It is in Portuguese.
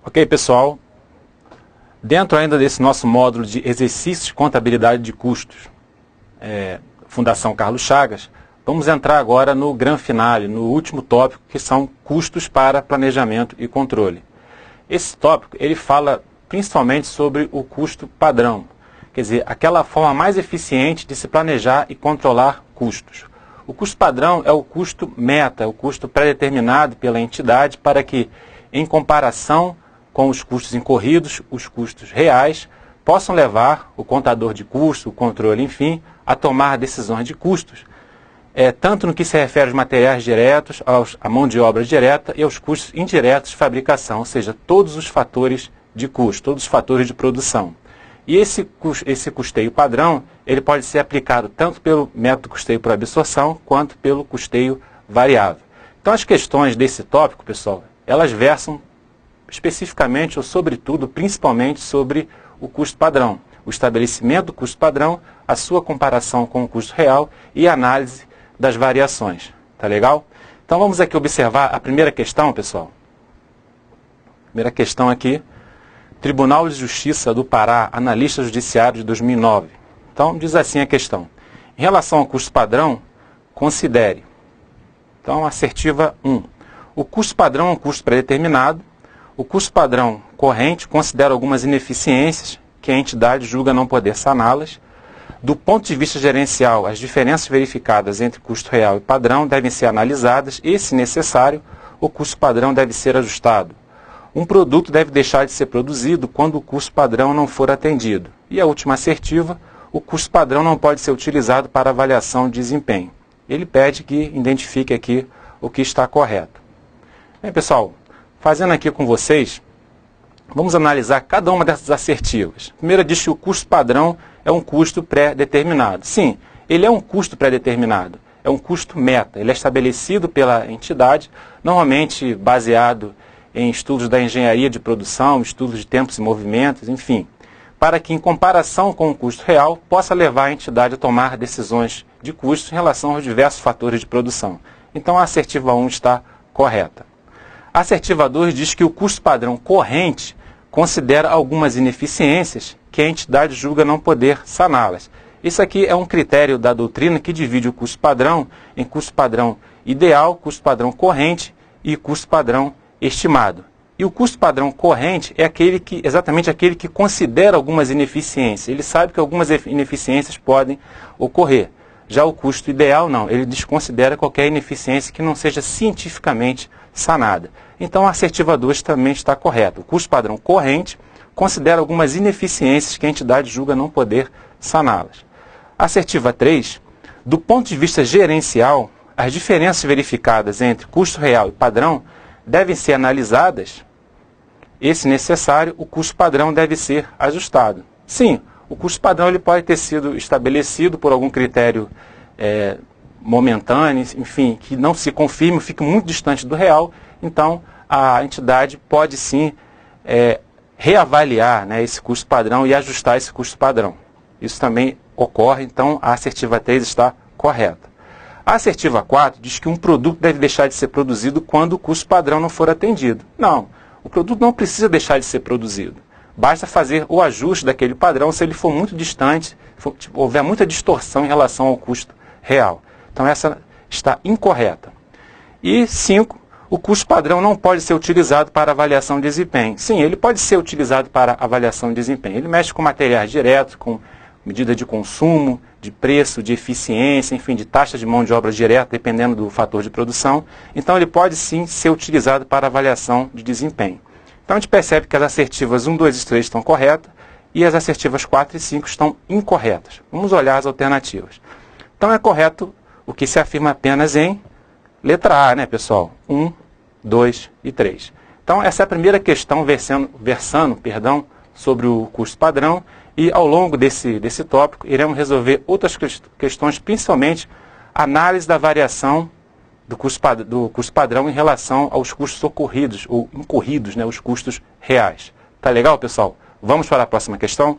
Ok, pessoal? Dentro ainda desse nosso módulo de exercícios de contabilidade de custos, Fundação Carlos Chagas, vamos entrar agora no gran finale, no último tópico, que são custos para planejamento e controle. Esse tópico, ele fala principalmente sobre o custo padrão, quer dizer, aquela forma mais eficiente de se planejar e controlar custos. O custo padrão é o custo meta, o custo pré-determinado pela entidade para que, em comparação com os custos incorridos, os custos reais, possam levar o contador de custo, o controle, enfim, a tomar decisões de custos, tanto no que se refere aos materiais diretos, à mão de obra direta e aos custos indiretos de fabricação, ou seja, todos os fatores de custo, todos os fatores de produção. E esse custeio padrão, ele pode ser aplicado tanto pelo método custeio por absorção, quanto pelo custeio variável. Então, as questões desse tópico, pessoal, elas versam especificamente ou sobretudo, principalmente sobre o custo padrão, o estabelecimento do custo padrão, a sua comparação com o custo real e a análise das variações. Tá legal? Então vamos aqui observar a primeira questão, pessoal. Primeira questão aqui, Tribunal de Justiça do Pará, Analista Judiciário de 2009. Então diz assim a questão. Em relação ao custo padrão, considere. Então, assertiva 1. O custo padrão é um custo pré-determinado. O custo padrão corrente considera algumas ineficiências que a entidade julga não poder saná-las. Do ponto de vista gerencial, as diferenças verificadas entre custo real e padrão devem ser analisadas e, se necessário, o custo padrão deve ser ajustado. Um produto deve deixar de ser produzido quando o custo padrão não for atendido. E a última assertiva, o custo padrão não pode ser utilizado para avaliação de desempenho. Ele pede que identifique aqui o que está correto. Bem, pessoal, fazendo aqui com vocês, vamos analisar cada uma dessas assertivas. A primeira diz que o custo padrão é um custo pré-determinado. Sim, ele é um custo pré-determinado, é um custo meta. Ele é estabelecido pela entidade, normalmente baseado em estudos da engenharia de produção, estudos de tempos e movimentos, enfim, para que, em comparação com o custo real, possa levar a entidade a tomar decisões de custos em relação aos diversos fatores de produção. Então, a assertiva 1 está correta. A assertiva 2 diz que o custo padrão corrente considera algumas ineficiências que a entidade julga não poder saná-las. Isso aqui é um critério da doutrina que divide o custo padrão em custo padrão ideal, custo padrão corrente e custo padrão estimado. E o custo padrão corrente é exatamente aquele que considera algumas ineficiências. Ele sabe que algumas ineficiências podem ocorrer. Já o custo ideal não, ele desconsidera qualquer ineficiência que não seja cientificamente sanada. Então a assertiva 2 também está correta. O custo padrão corrente considera algumas ineficiências que a entidade julga não poder saná-las. A assertiva 3, do ponto de vista gerencial, as diferenças verificadas entre custo real e padrão devem ser analisadas e, se necessário, o custo padrão deve ser ajustado. Sim, o custo padrão ele pode ter sido estabelecido por algum critério momentâneo, enfim, que não se confirme, fique muito distante do real, então a entidade pode sim reavaliar, né, esse custo padrão e ajustar esse custo padrão. Isso também ocorre, então a assertiva 3 está correta. A assertiva 4 diz que um produto deve deixar de ser produzido quando o custo padrão não for atendido. Não, o produto não precisa deixar de ser produzido. Basta fazer o ajuste daquele padrão se ele for muito distante, houver muita distorção em relação ao custo real. Então essa está incorreta. E 5, o custo padrão não pode ser utilizado para avaliação de desempenho. Sim, ele pode ser utilizado para avaliação de desempenho. Ele mexe com materiais diretos, com medida de consumo, de preço, de eficiência, enfim, de taxa de mão de obra direta, dependendo do fator de produção. Então ele pode sim ser utilizado para avaliação de desempenho. Então a gente percebe que as assertivas 1, 2 e 3 estão corretas e as assertivas 4 e 5 estão incorretas. Vamos olhar as alternativas. Então é correto o que se afirma apenas em letra A, né, pessoal? 1, 2 e 3. Então essa é a primeira questão versando sobre o custo padrão e ao longo desse tópico iremos resolver outras questões, principalmente análise da variação do custo padrão em relação aos custos ocorridos ou incorridos, né, os custos reais. Tá legal, pessoal? Vamos para a próxima questão?